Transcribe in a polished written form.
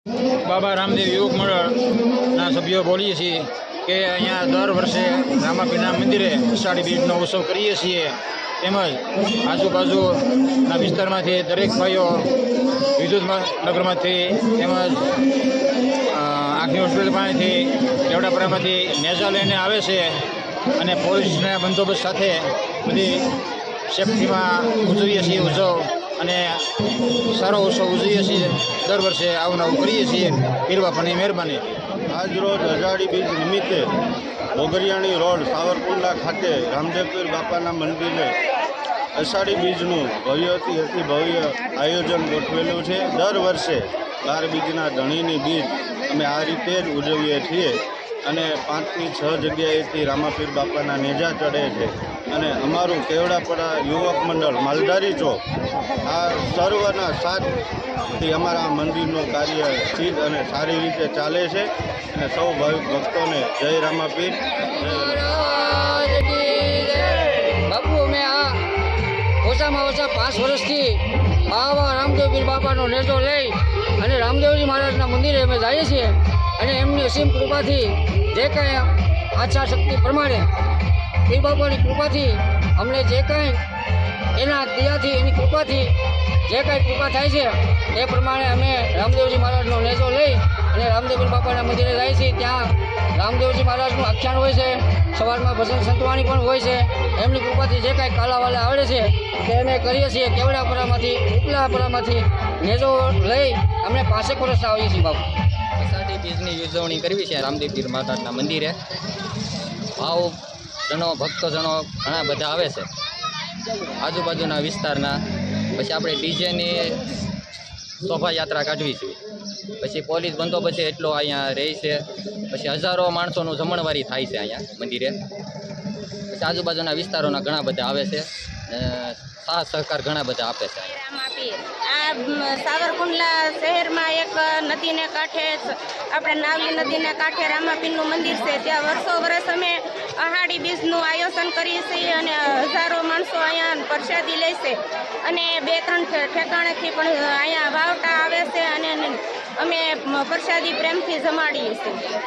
બાબા રામદેવ યુવક મંડળના સભ્યો બોલીએ છીએ કે અહીંયા દર વર્ષે રામાપીરના મંદિરે અષાઢી બીજનો ઉત્સવ કરીએ છીએ, તેમજ આજુબાજુના વિસ્તારમાંથી દરેક ભાઈઓ વિદ્યુત નગરમાંથી તેમજ આખી હોસ્પિટલ પાસેથી દેવડાપરામાંથી નેજા લઈને આવે છે અને પોલીસના બંદોબસ્ત સાથે બધી સેફટીમાં ઉજવીએ છીએ ઉત્સવ અને સારો ઉત્સવ ઉજવીએ છીએ। દર વર્ષે આવું નવું કરીએ છીએ। પીર બાપાની મહેરબાની। આજ રોજ અષાઢી બીજ નિમિત્તે મોગરિયાણી રોડ સાવરકુંડલા ખાતે રામદેવ પીર બાપાના મંદિરે અષાઢી બીજનું ભવ્યથી અતિ ભવ્ય આયોજન ગોઠવેલું છે। દર વર્ષે 12 બીજના ધણીની બીજ અમે આ રીતે જ ઉજવીએ છીએ અને 5 થી 6 જગ્યાએથી રામાપીર બાપાના નેજા ચડે છે અને અમારું કેવડાપરા યુવક મંડળ માલધારી ચોક આ સર્વના સાથથી અમારા મંદિરનું કાર્ય સિદ્ધ અને સારી રીતે ચાલે છે અને સૌ ભાવિક ભક્તોને જય રામાપીર। બાપુ અમે આ ઓછામાં ઓછા 5 વર્ષથી આવા રામદેવ પીર બાપાનો નેજો લઈ અને રામદેવજી મહારાજના મંદિરે અમે જઈએ છીએ અને એમની અસીમ કૃપાથી જે કાંઈ આશા શક્તિ પ્રમાણે પીર બાપાની કૃપાથી અમને જે કાંઈ એના દયાથી એની કૃપાથી જે કાંઈ કૃપા થાય છે એ પ્રમાણે અમે રામદેવજી મહારાજનો નેજો લઈ અને રામદેવ પીર બાપાના મંદિરે જઈએ છીએ। ત્યાં રામદેવજી મહારાજનું આખ્યાન હોય છે, સવારમાં ભજન સંતવાણી પણ હોય છે। એમની કૃપાથી જે કાંઈ કાલાવાલા આવડે છે તે અમે કરીએ છીએ। કેવડાપરામાંથી ઉપલાપરામાંથી નેજો લઈ અમે 5 વર્ષ આવીએ છીએ બાપુ। અષાઢી બીજની ઉજવણી કરવી છે રામદેવ પીર માતાના મંદિરે। ભાવજનો ભક્તજનો ઘણા બધા આવે છે આજુબાજુના વિસ્તારના। પછી આપણે ડીજેની શોભાયાત્રા કાઢવી છે, પછી પોલીસ બંદોબસ્ત એટલો અહીંયા રહે છે, પછી હજારો માણસોનું જમણવારી થાય છે અહીંયા મંદિરે। પછી આજુબાજુના વિસ્તારોના ઘણા બધા આવે છે, સાથ સહકાર ઘણા બધા આપે છે। આ સાવરકુંડલા શહેરમાં એક નદીને કાંઠે આપણે નાવલી નદીના કાંઠે રામાપીરનું મંદિર છે। ત્યાં વર્ષો વર્ષ અમે અષાઢી બીજનું આયોજન કરીએ છીએ અને હજારો માણસો અહીંયા પ્રસાદી લે છે અને 2-3 ઠેકાણેથી પણ અહીંયા વાવટા આવે છે અને અમે પ્રસાદી પ્રેમથી જમાડીએ છીએ।